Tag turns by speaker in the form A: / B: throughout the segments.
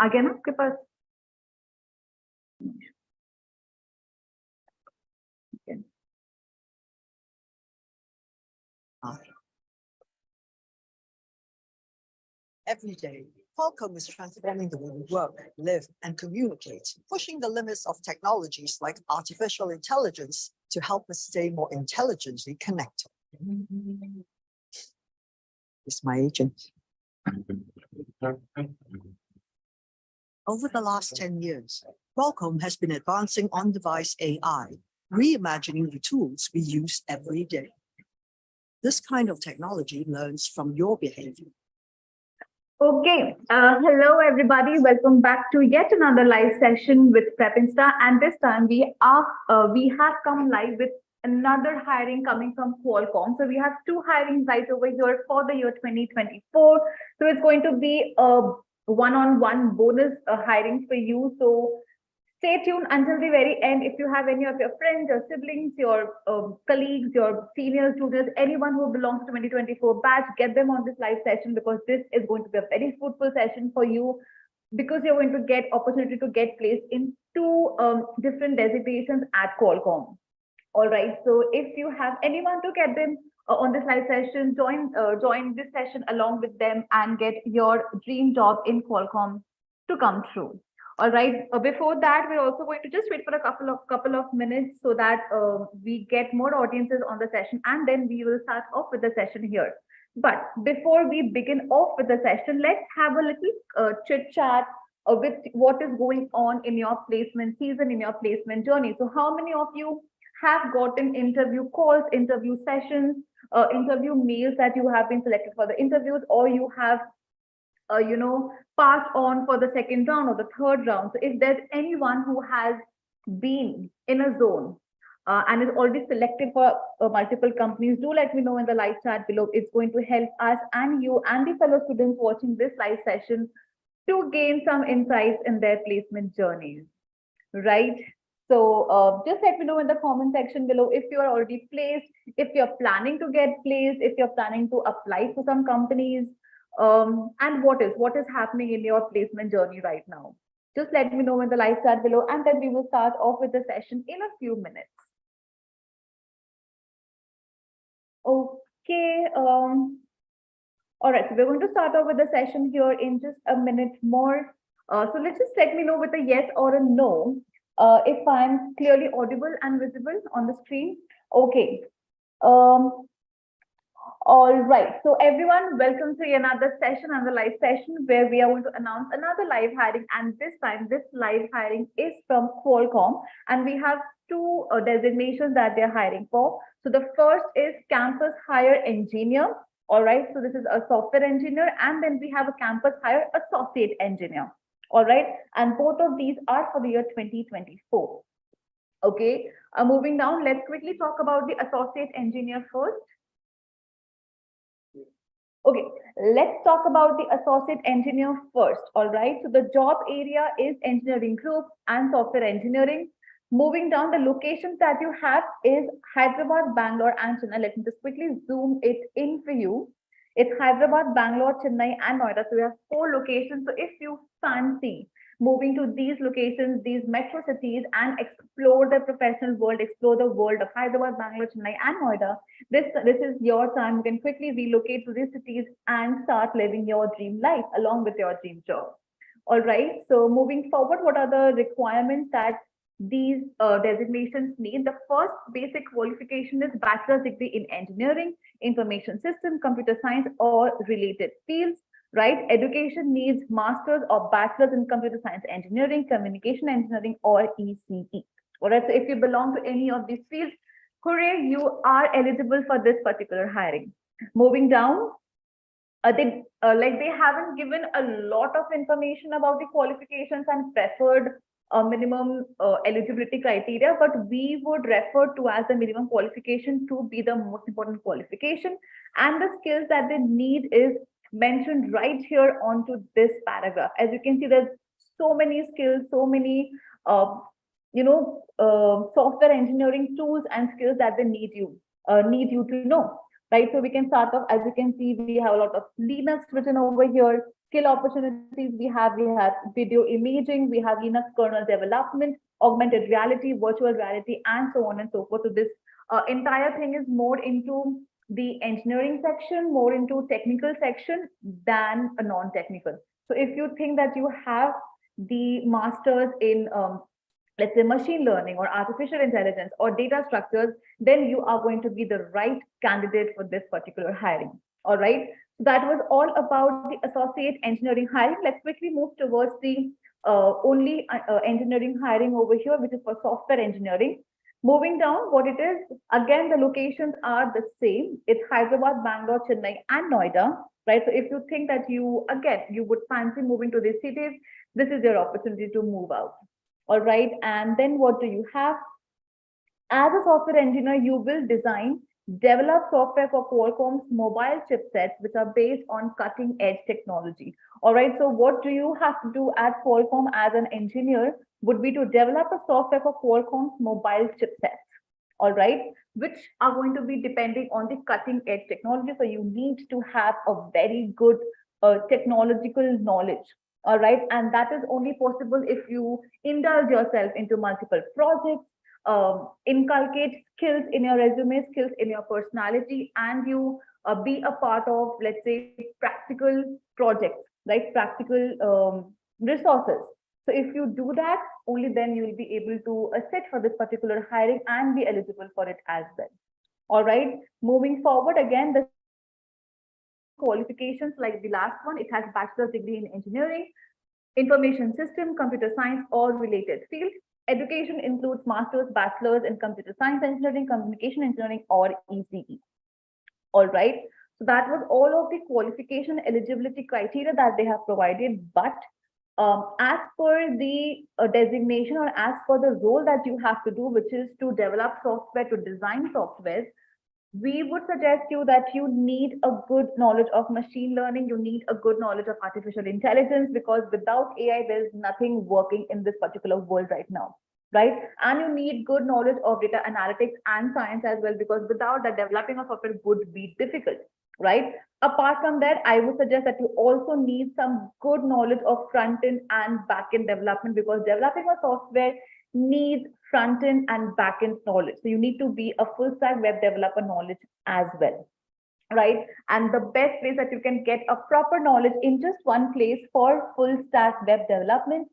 A: आ गया ना आपके पास?
B: Every day, Qualcomm is transforming the way we work, live, and communicate, pushing the limits of technologies like artificial intelligence to help us stay more intelligently connected. It's my agent. Over the last 10 years, Qualcomm has been advancing on-device AI, reimagining the tools we use every day. This kind of technology learns from your behavior.
A: Okay, hello everybody. Welcome back to yet another live session with PrepInsta, and this time we have come live with another hiring coming from Qualcomm. So we have two hirings right over here for the year 2024. So it's going to be a one-on-one bonus hiring for you. So stay tuned until the very end. If you have any of your friends, your siblings, your colleagues, your senior students, anyone who belongs to 2024 batch, get them on this live session, because this is going to be a very fruitful session for you, because you're going to get opportunity to get placed in two different designations at Qualcomm. All right. So if you have anyone to get them on this live session, join this session along with them and get your dream job in Qualcomm to come true. All right. Before that, we're also going to just wait for a couple of minutes so that we get more audiences on the session, and then we will start off with the session here. But before we begin off with the session, let's have a little chit chat with what is going on in your placement season, in your placement journey. So, how many of you have gotten interview calls, interview sessions, interview mails that you have been selected for the interviews, or you have passed on for the second round or the third round? So if there's anyone who has been in a zone and is already selected for multiple companies, do let me know in the live chat below. It's going to help us and you and the fellow students watching this live session to gain some insights in their placement journeys, right? So just let me know in the comment section below if you are already placed, if you're planning to get placed, if you're planning to apply for some companies, and what is happening in your placement journey right now. Just let me know in the live chat below, and then we will start off with the session in a few minutes. Okay. All right, so we're going to start off with the session here in just a minute more. So let's just let me know with a yes or a no if I'm clearly audible and visible on the screen. Okay. All right. So everyone, welcome to another session, another live session where we are going to announce another live hiring. And this time, this live hiring is from Qualcomm, and we have two designations that they're hiring for. So the first is campus hire engineer. All right. So this is a software engineer, and then we have a campus hire associate engineer. All right. And both of these are for the year 2024. Okay. Moving down, let's quickly talk about the associate engineer first. Okay, let's talk about the associate engineer first. All right, so the job area is engineering group and software engineering. Moving down, the locations that you have is Hyderabad, Bangalore, and Chennai. Let me just quickly zoom it in for you. It's Hyderabad, Bangalore, Chennai, and Noida. So we have four locations. So if you fancy moving to these locations, these metro cities, and explore the professional world, explore the world of Hyderabad, Bangalore, Chennai, and Noida, this is your time. You can quickly relocate to these cities and start living your dream life along with your dream job. All right. So moving forward, what are the requirements that these designations need? The first basic qualification is bachelor's degree in engineering, information system, computer science, or related fields. Right? Education needs master's or bachelor's in computer science engineering, communication engineering, or ECE. All right. So if you belong to any of these fields, hooray, you are eligible for this particular hiring. Moving down, they haven't given a lot of information about the qualifications and preferred minimum eligibility criteria, but we would refer to as the minimum qualification to be the most important qualification, and the skills that they need is mentioned right here onto this paragraph. As you can see, there's so many skills, so many software engineering tools and skills that they need you to know, right? So we can start off. As you can see, we have a lot of Linux written over here, skill opportunities we have video imaging, we have Linux kernel development, augmented reality, virtual reality, and so on and so forth. So this entire thing is more into the engineering section, more into technical section than a non-technical. So if you think that you have the masters in let's say machine learning or artificial intelligence or data structures, then you are going to be the right candidate for this particular hiring. All right. So that was all about the associate engineering hiring. Let's quickly move towards the only engineering hiring over here, which is for software engineering. Moving down, what it is, again, the locations are the same. It's Hyderabad, Bangalore, Chennai, and Noida, right? So if you think that you, again, you would fancy moving to these cities, this is your opportunity to move out. All right. And then what do you have? As a software engineer, you will design, develop software for Qualcomm's mobile chipsets, which are based on cutting edge technology. All right. So what do you have to do at Qualcomm as an engineer would be to develop a software for Qualcomm's mobile chipsets. All right, which are going to be depending on the cutting edge technology. So you need to have a very good technological knowledge. All right, and that is only possible if you indulge yourself into multiple projects, inculcate skills in your resume, skills in your personality, and you be a part of, let's say, practical projects, right? Practical resources. So if you do that, only then you will be able to sit for this particular hiring and be eligible for it as well. All right. Moving forward, again, the qualifications like the last one, it has bachelor's degree in engineering, information system, computer science, or related field. Education includes master's, bachelor's in computer science engineering, communication engineering, or ECE. All right. So that was all of the qualification eligibility criteria that they have provided. But as per the designation or as per the role that you have to do, which is to develop software, to design software, we would suggest you that you need a good knowledge of machine learning, you need a good knowledge of artificial intelligence, because without AI, there's nothing working in this particular world right now, right? And you need good knowledge of data analytics and science as well, because without that, developing a software would be difficult, right? Apart from that, I would suggest that you also need some good knowledge of front end and back end development, because developing a software needs front end and back end knowledge. So you need to be a full stack web developer knowledge as well, right? And the best place that you can get a proper knowledge in just one place for full stack web development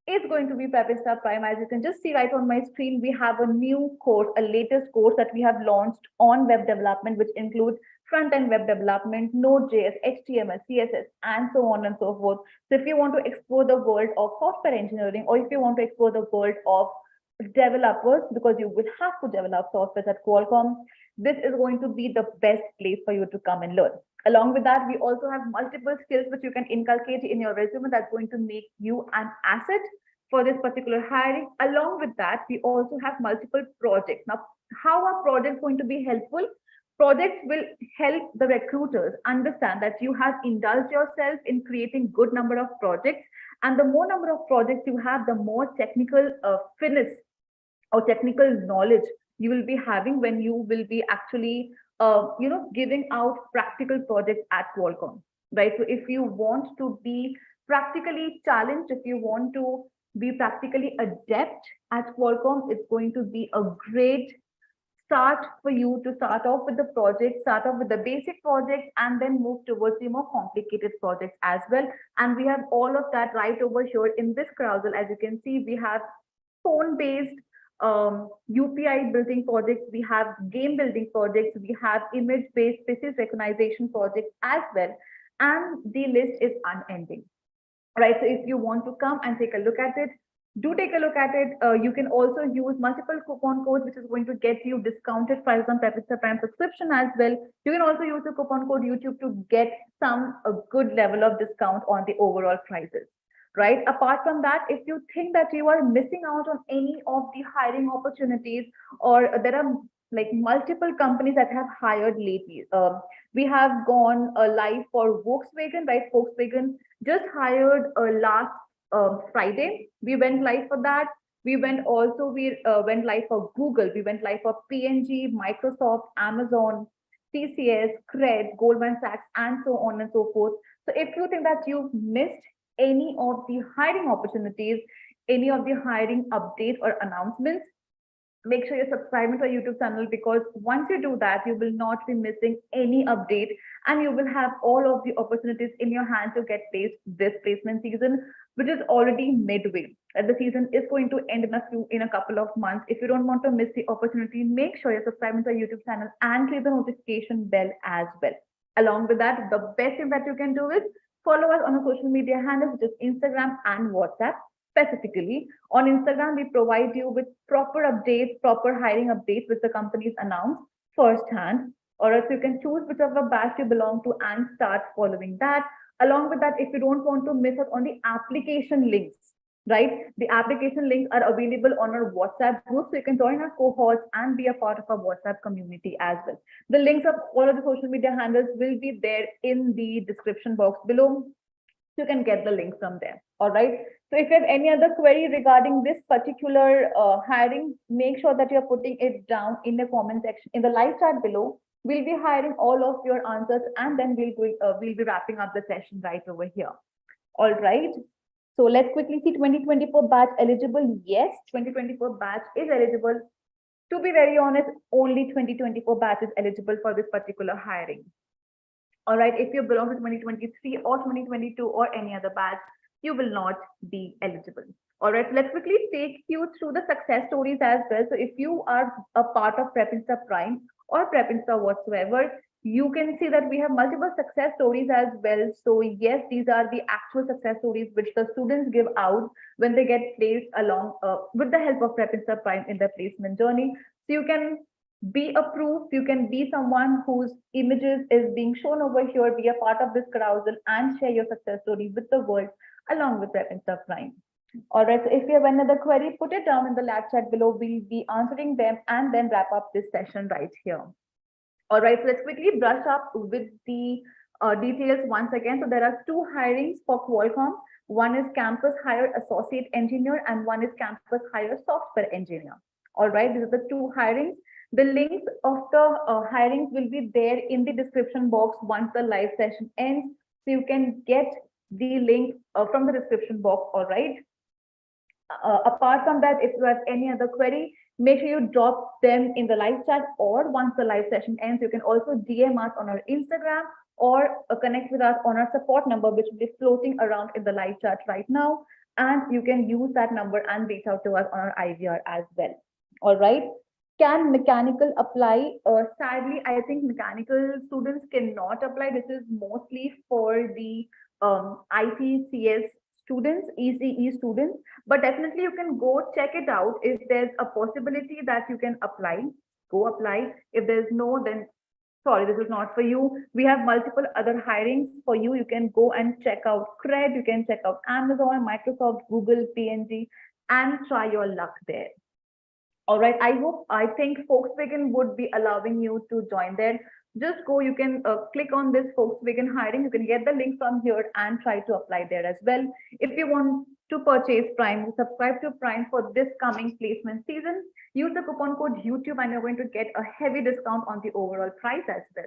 A: is going to be Pepista Prime. As you can just see right on my screen, we have a new course, a latest course that we have launched on web development, which includes front-end web development, Node.js, HTML, CSS, and so on and so forth. So if you want to explore the world of software engineering, or if you want to explore the world of developers, because you will have to develop software at Qualcomm, this is going to be the best place for you to come and learn. Along with that, we also have multiple skills which you can inculcate in your resume that's going to make you an asset for this particular hiring. Along with that, we also have multiple projects. Now, how are projects going to be helpful? Projects will help the recruiters understand that you have indulged yourself in creating good number of projects, and the more number of projects you have, the more technical finesse or technical knowledge you will be having when you will be actually giving out practical projects at Qualcomm, right? So if you want to be practically challenged, if you want to be practically adept at Qualcomm, it's going to be a great start for you to start off with the project, start off with the basic project, and then move towards the more complicated projects as well. And we have all of that right over here in this carousel. As you can see, we have phone-based UPI building projects, we have game building projects, we have image-based species recognition projects as well. And the list is unending, right? So if you want to come and take a look at it, do take a look at it. You can also use multiple coupon codes, which is going to get you discounted price on Pepista Prime subscription as well. You can also use the coupon code YouTube to get some a good level of discount on the overall prices, right? Apart from that, if you think that you are missing out on any of the hiring opportunities, or there are like multiple companies that have hired lately, we have gone live for Volkswagen, right? Volkswagen just hired last Friday. We went live for that. We went live for Google. We went live for PNG, Microsoft, Amazon, TCS, Cred, Goldman Sachs, and so on and so forth. So if you think that you've missed any of the hiring opportunities, any of the hiring updates or announcements, make sure you're subscribing to our YouTube channel, because once you do that, you will not be missing any update and you will have all of the opportunities in your hand to get placed this placement season, which is already midway. And the season is going to end in a couple of months. If you don't want to miss the opportunity, make sure you're subscribing to our YouTube channel and click the notification bell as well. Along with that, the best thing that you can do is follow us on our social media handles, which is Instagram and WhatsApp. Specifically, on Instagram, we provide you with proper updates, proper hiring updates, which the companies announce firsthand. Or else you can choose whichever batch you belong to and start following that. Along with that, if you don't want to miss out on the application links, right? The application links are available on our WhatsApp group, so you can join our cohorts and be a part of our WhatsApp community as well. The links of all of the social media handles will be there in the description box below. You can get the link from there. All right. So if you have any other query regarding this particular hiring, make sure that you're putting it down in the comment section in the live chat below. We'll be hiring all of your answers, and then we'll be wrapping up the session right over here. All right. So let's quickly see 2024 batch eligible. Yes, 2024 batch is eligible. To be very honest, only 2024 batch is eligible for this particular hiring. All right, if you belong to 2023 or 2022 or any other batch, you will not be eligible. All right, let's quickly take you through the success stories as well. So if you are a part of PrepInsta Prime or PrepInsta whatsoever, you can see that we have multiple success stories as well. So yes, these are the actual success stories which the students give out when they get placed along with the help of PrepInsta Prime in their placement journey. So you can be approved, you can be someone whose images is being shown over here, be a part of this carousel and share your success story with the world along with PrepInsta Prime. All right, so if you have another query, put it down in the live chat below. We'll be answering them and then wrap up this session right here. All right, so let's quickly brush up with the details once again. So there are two hirings for Qualcomm. One is Campus Hire Associate Engineer and one is Campus Hire Software Engineer. All right, these are the two hirings. The links of the hirings will be there in the description box once the live session ends. So you can get the link from the description box, all right? Apart from that, if you have any other query, make sure you drop them in the live chat, or once the live session ends, you can also DM us on our Instagram or connect with us on our support number, which will be floating around in the live chat right now. And you can use that number and reach out to us on our IVR as well. All right. Can mechanical apply? Sadly, I think mechanical students cannot apply. This is mostly for the ITCS students, ECE students, but definitely you can go check it out. If there's a possibility that you can apply, go apply. If there's no, then sorry, this is not for you. We have multiple other hirings for you. You can go and check out Cred, you can check out Amazon, Microsoft, Google, PNG, and try your luck there. All right, I think Volkswagen would be allowing you to join there. Just go, you can click on this Volkswagen hiring. You can get the link from here and try to apply there as well. If you want to purchase Prime, subscribe to Prime for this coming placement season, use the coupon code YouTube and you're going to get a heavy discount on the overall price as well.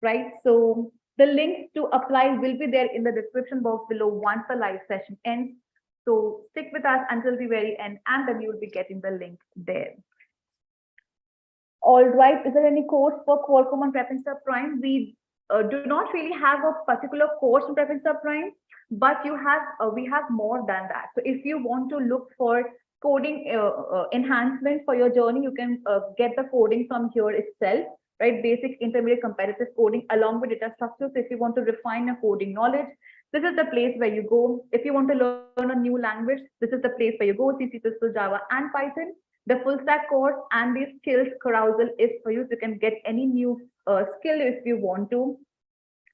A: Right, so the link to apply will be there in the description box below once the live session ends. So stick with us until the very end, and then you will be getting the link there. All right, is there any course for Qualcomm on PrepInsta Prime? We do not really have a particular course on PrepInsta Prime, but we have more than that. So if you want to look for coding enhancement for your journey, you can get the coding from here itself, right? Basic, intermediate, competitive coding along with data structure. So if you want to refine your coding knowledge, this is the place where you go. If you want to learn a new language, this is the place where you go. C, C++, Java, and Python. The full stack course and the skills carousel is for you. So you can get any new skill if you want to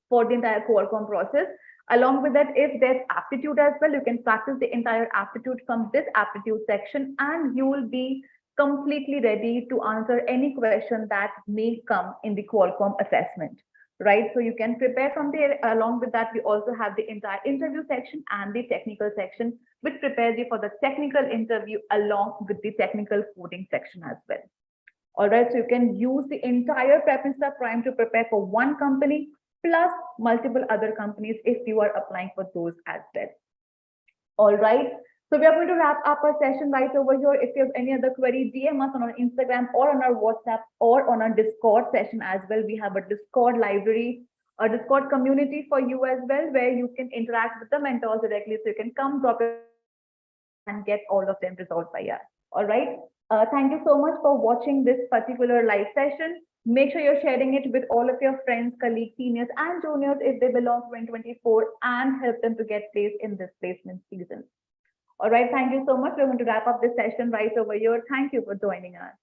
A: for the entire Qualcomm process. Along with that, if there's aptitude as well, you can practice the entire aptitude from this aptitude section, and you will be completely ready to answer any question that may come in the Qualcomm assessment. Right, so you can prepare from there. Along with that, we also have the entire interview section and the technical section, which prepares you for the technical interview along with the technical coding section as well. All right, so you can use the entire PrepInsta Prime to prepare for one company plus multiple other companies if you are applying for those as well. All right. So we are going to wrap up our session right over here. If you have any other query, DM us on our Instagram or on our WhatsApp or on our Discord session as well. We have a Discord library, a Discord community for you as well, where you can interact with the mentors directly. So you can come drop your and get all of them resolved by us. All right. Thank you so much for watching this particular live session. Make sure you're sharing it with all of your friends, colleagues, seniors, and juniors if they belong to 2024 and help them to get placed in this placement season. All right. Thank you so much. We're going to wrap up this session right over here. Thank you for joining us.